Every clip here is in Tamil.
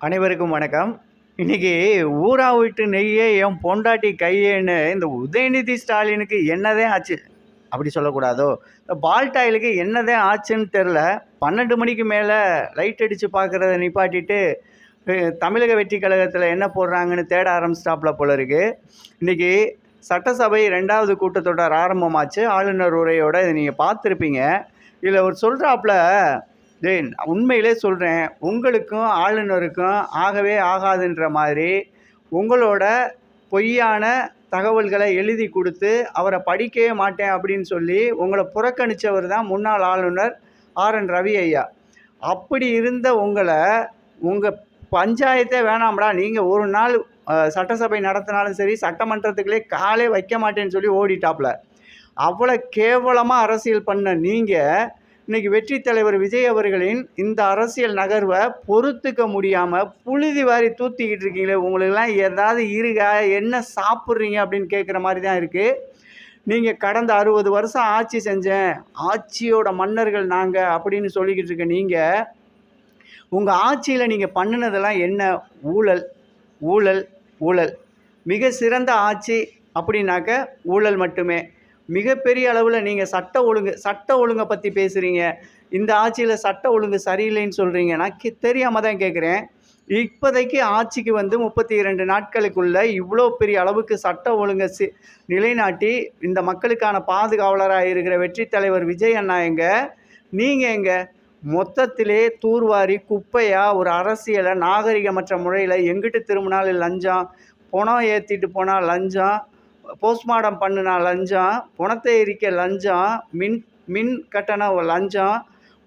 அனைவருக்கும் வணக்கம். இன்னைக்கு "ஊரா வீட்டு நெய்யே என் பொண்டாட்டி கையேன்னு" இந்த உதயநிதி ஸ்டாலினுக்கு என்னதான் ஆச்சு? அப்படி சொல்லக்கூடாதோ? இந்த பால்டாயிலுக்கு என்னதான் ஆச்சுன்னு தெரில. 12 மணிக்கு மேலே லைட் அடித்து பார்க்குறத நிப்பாட்டிட்டு தமிழக வெற்றி கழகத்தில் என்ன போடுறாங்கன்னு தேட ஆரம்பிச்சிட்டாப்புல போல இருக்கு. இன்றைக்கி சட்டசபை 2வது கூட்டத்தொடர் ஆரம்பமாச்சு. ஆளுநர் உரையோட இதை நீங்கள் பார்த்துருப்பீங்க. இதில் அவர் சொல்கிறாப்புல, உண்மையிலே சொல்கிறேன், உங்களுக்கும் ஆளுநருக்கும் ஆகவே ஆகாதுன்ற மாதிரி உங்களோட பொய்யான தகவல்களை எழுதி கொடுத்து அவரை படிக்கவே மாட்டேன் அப்படின்னு சொல்லி உங்களை புறக்கணித்தவர் தான் முன்னாள் ஆளுநர் ஆர்.என். ரவி ஐயா. அப்படி இருந்த உங்களை உங்கள் பஞ்சாயத்தே வேணாம்டா, நீங்கள் ஒரு நாள் சட்டசபை நடத்தினாலும் சரி, சட்டமன்றத்துக்குள்ளே காலே வைக்க மாட்டேன்னு சொல்லி ஓடிட்டாப்புல. அவ்வளோ கேவலமாக அரசியல் பண்ண நீங்கள் இன்றைக்கி வெற்றி தலைவர் விஜய் அவர்களின் இந்த அரசியல் நகர்வை பொறுத்துக்க முடியாமல் புழுதி வாரி தூத்திக்கிட்டு இருக்கீங்களே. உங்களுக்கெல்லாம் ஏதாவது இருக்கா? என்ன சாப்பிட்றீங்க அப்படின்னு கேட்குற மாதிரி தான் இருக்குது. நீங்கள் கடந்த 60 வருஷம் ஆட்சி செஞ்சேன், ஆட்சியோட மன்னர்கள் நாங்கள் அப்படின்னு சொல்லிக்கிட்டு இருக்க நீங்கள், உங்கள் ஆட்சியில் நீங்கள் பண்ணினதெல்லாம் என்ன? ஊழல், ஊழல், ஊழல். மிக சிறந்த ஆட்சி அப்படின்னாக்க ஊழல் மட்டுமே. மிகப்பெரிய அளவில் நீங்கள் சட்ட ஒழுங்கை பற்றி பேசுகிறீங்க. இந்த ஆட்சியில் சட்ட ஒழுங்கு சரியில்லைன்னு சொல்கிறீங்க. நான் தெரியாமல் தான் கேட்குறேன். இப்போதைக்கு ஆட்சிக்கு வந்து 32 நாட்களுக்குள்ளே இவ்வளோ பெரிய அளவுக்கு சட்ட ஒழுங்கை நிலைநாட்டி இந்த மக்களுக்கான பாதுகாவலராக இருக்கிற வெற்றி தலைவர் விஜய் அண்ணா எங்க? நீங்கள் எங்க? மொத்தத்திலே தூர்வாரி குப்பையாக ஒரு அரசியலை நாகரிகமற்ற முறையில் எங்கிட்டு திரும்பினாலும் லஞ்சம், பணம் ஏற்றிட்டு போனால் லஞ்சம், போஸ்ட்மார்ட்டம் பண்ணினா லஞ்சம், பணத்தை எரிக்க லஞ்சம், மின் கட்டணம் லஞ்சம்,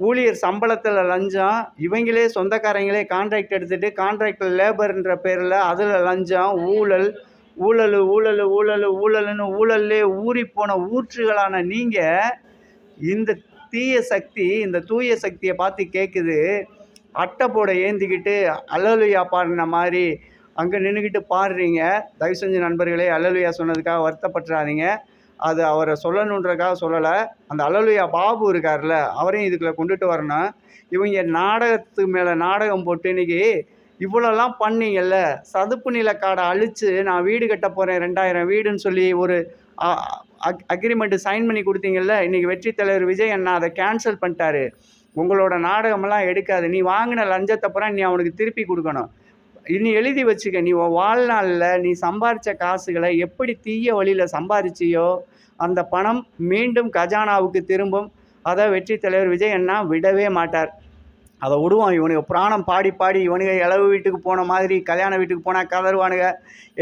ஊழியர் சம்பளத்தில் லஞ்சம், இவங்களே சொந்தக்காரங்களே கான்ட்ராக்ட் எடுத்துகிட்டு கான்ட்ராக்டில் லேபர்ன்ற பேரில் அதில் லஞ்சம், ஊழல், ஊழல், ஊழல், ஊழல், ஊழல்னு ஊழல்லே ஊறிப்போன ஊற்றுகளான நீங்கள் இந்த இந்த தூய சக்தியை பார்த்து கேட்குது. அட்டை போட ஏந்திக்கிட்டு அல்லேலூயா பாடின மாதிரி அங்கே நின்றுக்கிட்டு பாடுறீங்க. தயவு செஞ்சு நண்பர்களே, அல்லேலூயா சொன்னதுக்காக வருத்தப்பட்டுறாதீங்க. அது அவரை சொல்லணுன்றதுக்காக சொல்லலை. அந்த அல்லேலூயா பாபு இருக்கார்ல, அவரையும் இதுக்குள்ளே கொண்டுட்டு வரணும். இவங்க நாடகத்துக்கு மேலே நாடகம் போட்டு இன்றைக்கி இவ்வளோலாம் பண்ணீங்கல்ல. சதுப்பு நிலக்காடை அழித்து நான் வீடு கட்ட போகிறேன் 2000 வீடுன்னு சொல்லி ஒரு அக்ரிமெண்ட்டு சைன் பண்ணி கொடுத்தீங்கல்ல. இன்றைக்கி வெற்றி தலைவர் விஜய் அண்ணா அதை கேன்சல் பண்ணிட்டாரு. உங்களோட நாடகமெல்லாம் எடுக்காது. நீ வாங்கின லஞ்சத்தை அப்புறம் நீ அவனுக்கு திருப்பி கொடுக்கணும். இனி எழுதி வச்சுக்க, நீ வாழ்நாளில் நீ சம்பாரித்த காசுகளை எப்படி தீய வழியில் சம்பாரிச்சியோ அந்த பணம் மீண்டும் கஜானாவுக்கு திரும்பும். அதை வெற்றி தலைவர் விஜய் அண்ணா விடவே மாட்டார். அதை விடுவான். இவனுக்கு பிராணம் பாடி பாடி இவனுங்க இளவு வீட்டுக்கு போன மாதிரி கல்யாண வீட்டுக்கு போனால் கதறுவானுங்க,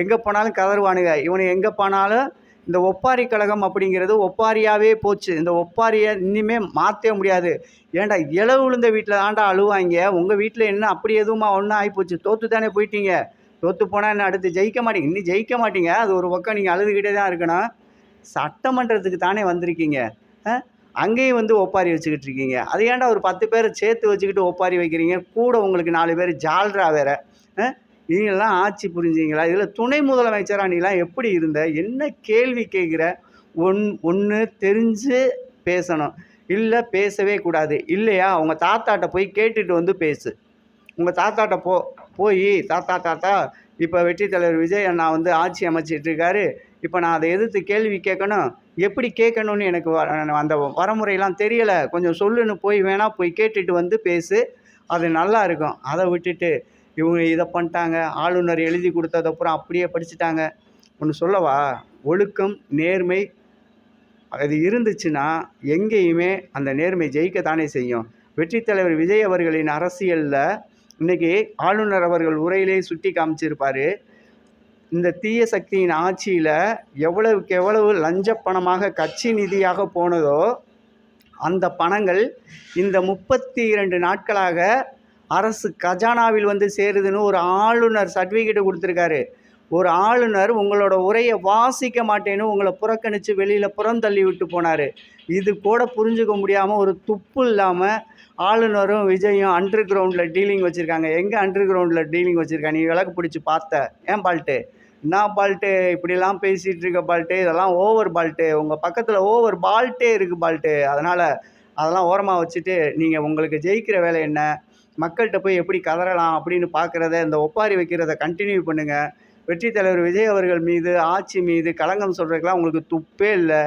எங்கே போனாலும் கதறுவானுங்க. இவனுக்கு எங்கே போனாலும் இந்த ஒப்பாரி கழகம் அப்படிங்கிறது ஒப்பாரியாகவே போச்சு. இந்த ஒப்பாரியை இன்னுமே மாற்றவே முடியாது. ஏன்டா இளவு விழுந்த வீட்டில் தாண்டா அழுவாங்க. உங்கள் வீட்டில் என்ன அப்படி எதுவுமா ஒன்றும் ஆகிப்போச்சு? தோற்று தானே போயிட்டீங்க. தோற்று போனால் என்ன அடுத்து ஜெயிக்க மாட்டீங்க? இன்னும் ஜெயிக்க மாட்டீங்க. அது ஒரு பக்கம் நீங்கள் அழுதுகிட்டே தான் இருக்கணும். சட்டமன்றத்துக்கு தானே வந்திருக்கீங்க, அங்கேயும் வந்து ஒப்பாரி வச்சுக்கிட்டு இருக்கீங்க. அது ஏன்டா ஒரு 10 பேரை சேர்த்து வச்சுக்கிட்டு ஒப்பாரி வைக்கிறீங்க? கூட உங்களுக்கு 4 பேர் ஜால்ரா வேறு. நீங்களாம் ஆட்சி புரிஞ்சிங்களா? இதில் துணை முதலமைச்சராக நீலாம் எப்படி இருந்த? என்ன கேள்வி கேட்குற? ஒன்று தெரிஞ்சு பேசணும், இல்லை பேசவே கூடாது. இல்லையா உங்கள் தாத்தாட்ட போய் கேட்டுட்டு வந்து பேசு. உங்கள் தாத்தாட்ட போய் தாத்தா இப்போ வெற்றி தலைவர் விஜய் அண்ணா வந்து ஆட்சி அமைச்சிட்டு இருக்காரு, இப்போ நான் அதை எதிர்த்து கேள்வி கேட்கணும், எப்படி கேட்கணும்னு எனக்கு அந்த வரமுறையெல்லாம் தெரியலை, கொஞ்சம் சொல்லுன்னு போய் போய் கேட்டுட்டு வந்து பேசு. அது நல்லா இருக்கும். அதை விட்டுட்டு இவங்க இதை பண்ணிட்டாங்க, ஆளுநர் எழுதி கொடுத்ததப்புறம் அப்படியே படிச்சுட்டாங்க. ஒன்று சொல்லவா? ஒழுக்கம், நேர்மை அது இருந்துச்சுன்னா எங்கேயுமே அந்த நேர்மை ஜெயிக்கத்தானே செய்யும். வெற்றி தலைவர் விஜய் அவர்களின் அரசியலில் இன்றைக்கி ஆளுநர் அவர்கள் உரையிலே சுட்டி காமிச்சிருப்பார். இந்த தீய சக்தியின் ஆட்சியில் எவ்வளவுக்கு எவ்வளவு லஞ்ச பணமாக கட்சி நிதியாக போனதோ அந்த பணங்கள் இந்த 32 நாட்களாக அரசு கஜானாவில் வந்து சேருதுன்னு ஒரு ஆளுநர் சர்டிஃபிகேட்டு கொடுத்துருக்காரு. ஒரு ஆளுநர் உங்களோட உரையை வாசிக்க மாட்டேன்னு உங்களை புறக்கணித்து வெளியில் புறந்தள்ளி விட்டு போனார். இது கூட புரிஞ்சுக்க முடியாமல் ஒரு துப்பு இல்லாமல் ஆளுநரும் விஜயும் அண்டர் கிரவுண்டில் டீலிங் வச்சுருக்காங்க. எங்கே அண்டர் கிரவுண்டில் டீலிங் வச்சுருக்காங்க? நீ விளக்கு பிடிச்சி பார்த்த? ஏன் பால்ட்டு? என்ன பால்ட்டு இப்படிலாம் பேசிகிட்டு இருக்க பால்ட்டு? இதெல்லாம் ஓவர் பால்ட்டு. உங்கள் பக்கத்தில் ஓவர் பால்ட்டே இருக்குது பால்ட்டு. அதனால் அதெல்லாம் ஓரமாக வச்சுட்டு நீங்கள் உங்களுக்கு ஜெயிக்கிற வேலை என்ன? மக்கள்கிட்ட போய் எப்படி கதறலாம் அப்படின்னு பார்க்குறத, இந்த ஒப்பாரி வைக்கிறத கண்டினியூ பண்ணுங்கள். வெற்றி தலைவர் விஜய் அவர்கள் மீது, ஆட்சி மீது களங்கம் சொல்கிறதுக்கெலாம் உங்களுக்கு துப்பே இல்லை.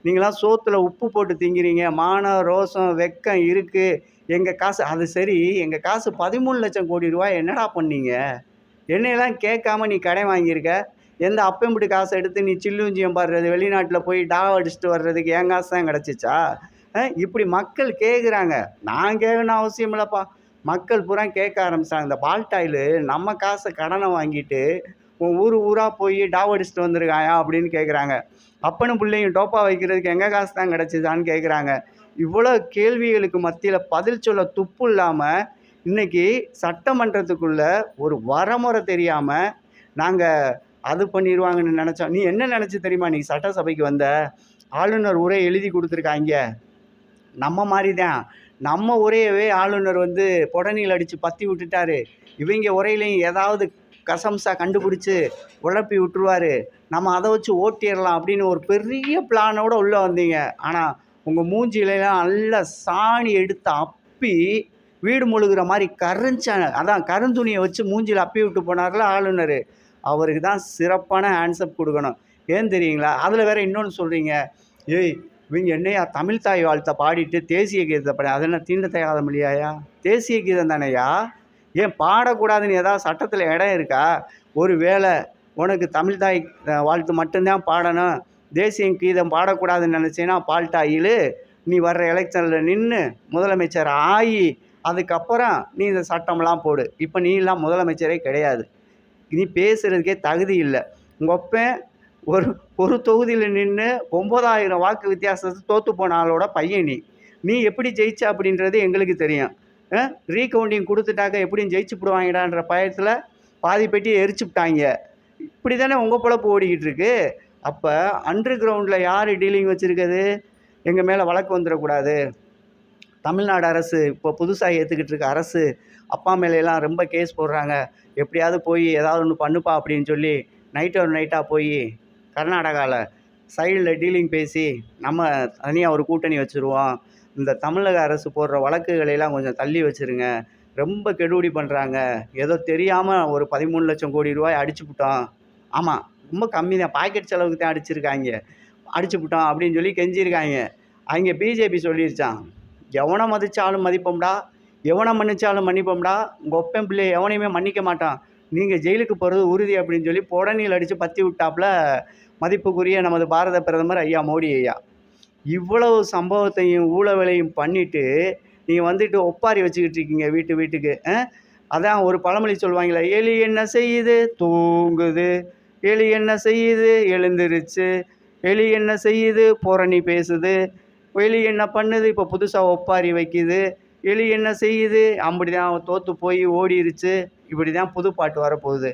நீங்களாம் சோத்தில் உப்பு போட்டு திங்கிறீங்க. மானம், ரோசம், வெக்கம் இருக்குது. எங்கள் காசு அது சரி, எங்கள் காசு 13,00,000 கோடி ரூபாய் என்னடா பண்ணீங்க? என்னையெல்லாம் கேட்காம நீ கடன் வாங்கியிருக்க. எந்த அப்பம்புட்டு காசை எடுத்து நீ சில்லுஞ்சியம் பாடுறது, வெளிநாட்டில் போய் டாவ் அடிச்சுட்டு வர்றதுக்கு என் காசு தான் கிடச்சிச்சா? இப்படி மக்கள் கேட்குறாங்க. நான் கேட்கணும் அவசியம் இல்லைப்பா. மக்கள் பூரா கேட்க ஆரம்பிச்சாங்க. இந்த பால்டாயிலு நம்ம காசை கடனை வாங்கிட்டு உன் ஊராக போய் டாவ் அடிச்சுட்டு வந்திருக்காயா அப்படின்னு கேட்குறாங்க. அப்பனும் பிள்ளையும் டோப்பா வைக்கிறதுக்கு எங்கள் காசு தான் கிடச்சிதான்னு கேட்குறாங்க. இவ்வளோ கேள்விகளுக்கு மத்தியில் பதில் சொல்ல துப்பு இல்லாமல் இன்றைக்கி சட்டமன்றத்துக்குள்ள ஒரு வரமுறை தெரியாமல் நாங்கள் அது பண்ணிடுவாங்கன்னு நினச்சோம். நீ என்ன நினச்சி தெரியுமா? நீ சட்டசபைக்கு வந்த ஆளுநர் உரை எழுதி கொடுத்துருக்காங்க. நம்ம மாதிரி தான். நம்ம உரையவே ஆளுநர் புடனியில் அடித்து பற்றி விட்டுட்டாரு. இவங்க உரையிலையும் ஏதாவது கசம்சா கண்டுபிடிச்சி உழப்பி விட்டுருவார். நம்ம அதை வச்சு ஓட்டிடலாம் அப்படின்னு ஒரு பெரிய பிளானோட உள்ளே வந்தீங்க. ஆனால் உங்கள் மூஞ்சியிலாம் நல்லா சாணி எடுத்து அப்பி வீடு முழுகிற மாதிரி அதான் கருந்துணியை வச்சு மூஞ்சியில் அப்பி விட்டு போனார்ல ஆளுநர். அவருக்கு தான் சிறப்பான ஆன்சர் கொடுக்கணும். ஏன் தெரியுங்களா? அதில் வேற இன்னொன்று சொல்கிறீங்க. ஏய் இவங்க என்னையா தமிழ் தாய் வாழ்த்தை பாடிட்டு தேசிய கீதத்தை பாடி, அது என்ன தீண்ட தயாத மொழியாயா? தேசிய கீதம் தானேயா? ஏன் பாடக்கூடாதுன்னு ஏதாவது சட்டத்தில் இடம் இருக்கா? ஒரு வேளை உனக்கு தமிழ் தாய் வாழ்த்து மட்டும்தான் பாடணும், தேசிய கீதம் பாடக்கூடாதுன்னு நினச்சேன்னா பால்டாயில் நீ வர்ற எலெக்ஷனில் நின்று முதலமைச்சர் ஆகி அதுக்கப்புறம் நீ இந்த சட்டம்லாம் போடு. இப்போ நீ எல்லாம் முதலமைச்சரே கிடையாது. நீ பேசுகிறதுக்கே தகுதி இல்லை. உங்கள் அப்பன் ஒரு தொகுதியில் நின்று 9,000 வாக்கு வித்தியாசத்தை தோற்று போன ஆளோட பையன் நீ எப்படி ஜெயிச்ச அப்படின்றது எங்களுக்கு தெரியும். ரீகவுண்டிங் கொடுத்துட்டாக்க எப்படியும் ஜெயிச்சுப்பிடுவாங்கடான்ற பயத்தில் பாதி பெட்டியை எரிச்சுப்பிட்டாங்க. இப்படி தானே உங்கள் பொழப்பு ஓடிக்கிட்டு இருக்கு. அப்போ அண்டர் கிரவுண்டில் யார் டீலிங் வச்சுருக்குது? எங்கள் மேலே வழக்கு வந்துடக்கூடாது. தமிழ்நாடு அரசு இப்போ புதுசாக ஏற்றுக்கிட்டு இருக்க அரசு அப்பா மேலையெல்லாம் ரொம்ப கேஸ் போடுறாங்க. எப்படியாவது போய் ஏதாவது ஒன்று பண்ணுப்பா அப்படின்னு சொல்லி நைட்டாக போய் கர்நாடகாவில் சைடில் டீலிங் பேசி நம்ம தனியாக ஒரு கூட்டணி வச்சுருவோம். இந்த தமிழக அரசு போடுற வழக்குகளையெல்லாம் கொஞ்சம் தள்ளி வச்சுருங்க. ரொம்ப கெடுபிடி பண்ணுறாங்க. ஏதோ தெரியாமல் ஒரு 13,00,000 கோடி ரூபாய் அடிச்சுப்புட்டோம். ஆமாம், ரொம்ப கம்மி தான். பாக்கெட் செலவுக்கு தான் அடிச்சுப்புட்டோம் அப்படின்னு சொல்லி கெஞ்சிருக்காங்க. அங்கே பிஜேபி சொல்லிருச்சான், எவனை மதித்தாலும் மதிப்போம்டா, எவனை மன்னிச்சாலும் மன்னிப்போம்டா, உங்கள் ஒப்பன் பிள்ளை எவனையுமே மன்னிக்க மாட்டான், நீங்கள் ஜெயிலுக்கு போகிறது உறுதி அப்படின்னு சொல்லி புடனியில் அடித்து பற்றி விட்டாப்புல மதிப்புக்குரிய நமது பாரத பிரதமர் ஐயா மோடி ஐயா. இவ்வளவு சம்பவத்தையும் ஊழலையும் பண்ணிவிட்டு நீங்கள் ஒப்பாரி வச்சுக்கிட்டு இருக்கீங்க வீட்டுக்கு. அதான் ஒரு பழமொழி சொல்லுவாங்களே, எலி என்ன செய்யுது தூங்குது, எலி என்ன செய்யுது எழுந்திருச்சு, எலி என்ன செய்யுது புரணி பேசுது, எலி என்ன பண்ணுது இப்போ புதுசாக ஒப்பாரி வைக்குது, எலி என்ன செய்யுது அப்படி தான் தோற்று போய் ஓடிருச்சு. இப்படி தான் புது பாட்டு வரப்போகுது.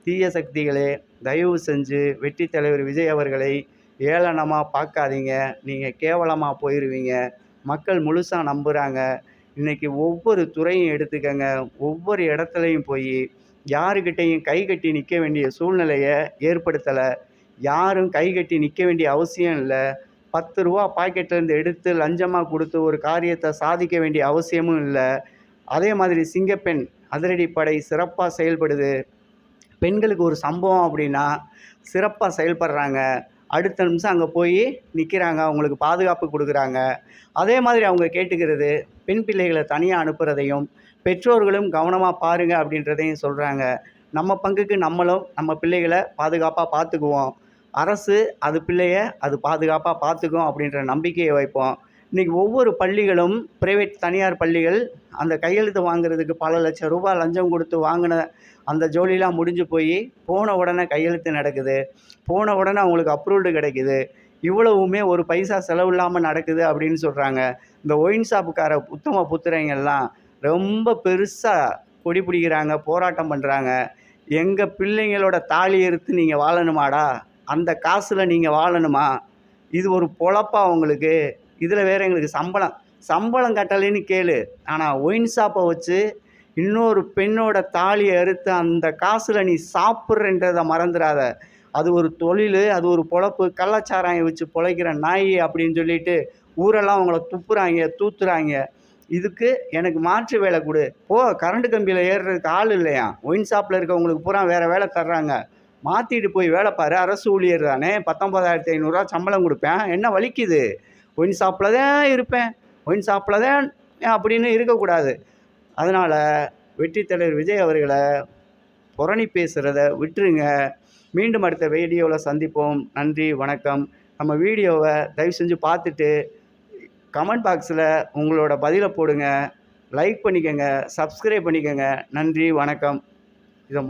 தீய சக்திகளே, தயவு செஞ்சு வெற்றி தலைவர் விஜய் அவர்களை ஏளனமாக பார்க்காதீங்க. நீங்கள் கேவலமாக போயிடுவீங்க. மக்கள் முழுசாக நம்புகிறாங்க. இன்றைக்கி ஒவ்வொரு துறையும் எடுத்துக்கங்க. ஒவ்வொரு இடத்துலையும் போய் யாருக்கிட்டையும் கை கட்டி நிற்க வேண்டிய சூழ்நிலையை ஏற்படுத்தலை. யாரும் கை கட்டி நிற்க வேண்டிய அவசியம் இல்லை. 10 ரூபா பாக்கெட்லேருந்து எடுத்து லஞ்சமாக கொடுத்து ஒரு காரியத்தை சாதிக்க வேண்டிய அவசியமும் இல்லை. அதே மாதிரி சிங்கப்பெண் அதிரடிப்படை சிறப்பாக செயல்படுது. பெண்களுக்கு ஒரு சம்பவம் அப்படின்னா சிறப்பாக செயல்படுறாங்க. அடுத்த நிமிஷம் அங்கே போய் நிற்கிறாங்க, அவங்களுக்கு பாதுகாப்பு கொடுக்குறாங்க. அதே மாதிரி அவங்க கேட்டுக்கிறது பெண் பிள்ளைகளை தனியாக அனுப்புகிறதையும் பெற்றோர்களும் கவனமாக பாருங்கள் அப்படின்றதையும் சொல்கிறாங்க. நம்ம பங்குக்கு நம்மளும் நம்ம பிள்ளைகளை பாதுகாப்பாக பார்த்துக்குவோம். அரசு அது பிள்ளையை அது பாதுகாப்பாக பார்த்துக்கும் அப்படின்ற நம்பிக்கையை வைப்போம். இன்றைக்கி ஒவ்வொரு பள்ளிகளும் ப்ரைவேட் தனியார் பள்ளிகள் அந்த கையெழுத்து வாங்குறதுக்கு பல லட்சம் ரூபாய் லஞ்சம் கொடுத்து வாங்கின அந்த ஜோலிலாம் முடிஞ்சு போய் போன உடனே கையெழுத்து நடக்குது, போன உடனே அவங்களுக்கு அப்ரூவ்டு கிடைக்குது. இவ்வளவுமே ஒரு பைசா செலவு இல்லாமல் நடக்குது அப்படின்னு சொல்கிறாங்க. இந்த ஒயின் ஷாப்புக்கார உத்தம புத்திரைங்கள்லாம் ரொம்ப பெருசாக கொடி பிடிக்கிறாங்க, போராட்டம் பண்ணுறாங்க. எங்கள் பிள்ளைங்களோட தாலி எடுத்து நீங்கள் வாழணுமாடா, அந்த காசில் நீங்கள் வாழணுமா, இது ஒரு பொழப்பா உங்களுக்கு? இதில் வேறு எங்களுக்கு சம்பளம் கட்டலைன்னு கேளு, ஆனால் ஒயின் ஷாப்பை வச்சு இன்னொரு பெண்ணோட தாலியை அறுத்து அந்த காசில் நீ சாப்பிட்றன்றதை மறந்துடாத. அது ஒரு தொழில், அது ஒரு பொழப்பு. கள்ளச்சாராயம் வச்சு பிழைக்கிற நாய் அப்படின்னு சொல்லிட்டு ஊரெல்லாம் அவங்கள துப்புறாங்க, தூத்துறாங்க. இதுக்கு எனக்கு மாற்று வேலை கொடு. கரண்ட் கம்பியில் ஏறுறதுக்கு ஆள் இல்லையா? ஒயின் ஷாப்பில் இருக்கவங்களுக்கு பூரா வேறு வேலை தர்றாங்க. மாற்றிட்டு போய் வேலை பாரு, அரசு ஊழியர் தானே, 19,500 சம்பளம் கொடுப்பேன், என்ன வலிக்குது? ஒயின் ஷாப்பில் தான் இருப்பேன், ஒயின் ஷாப்பில் தான் அப்படின்னு இருக்கக்கூடாது. அதனால் வெற்றி தலைவர் விஜய் அவர்களை புரணி பேசுகிறத விட்டுருங்க. மீண்டும் அடுத்த வீடியோவில் சந்திப்போம். நன்றி, வணக்கம். நம்ம வீடியோவை தயவு செஞ்சு பார்த்துட்டு கமெண்ட் பாக்ஸில் உங்களோட பதிலை போடுங்க. லைக் பண்ணிக்கோங்க, சப்ஸ்கிரைப் பண்ணிக்கோங்க. நன்றி, வணக்கம். இதை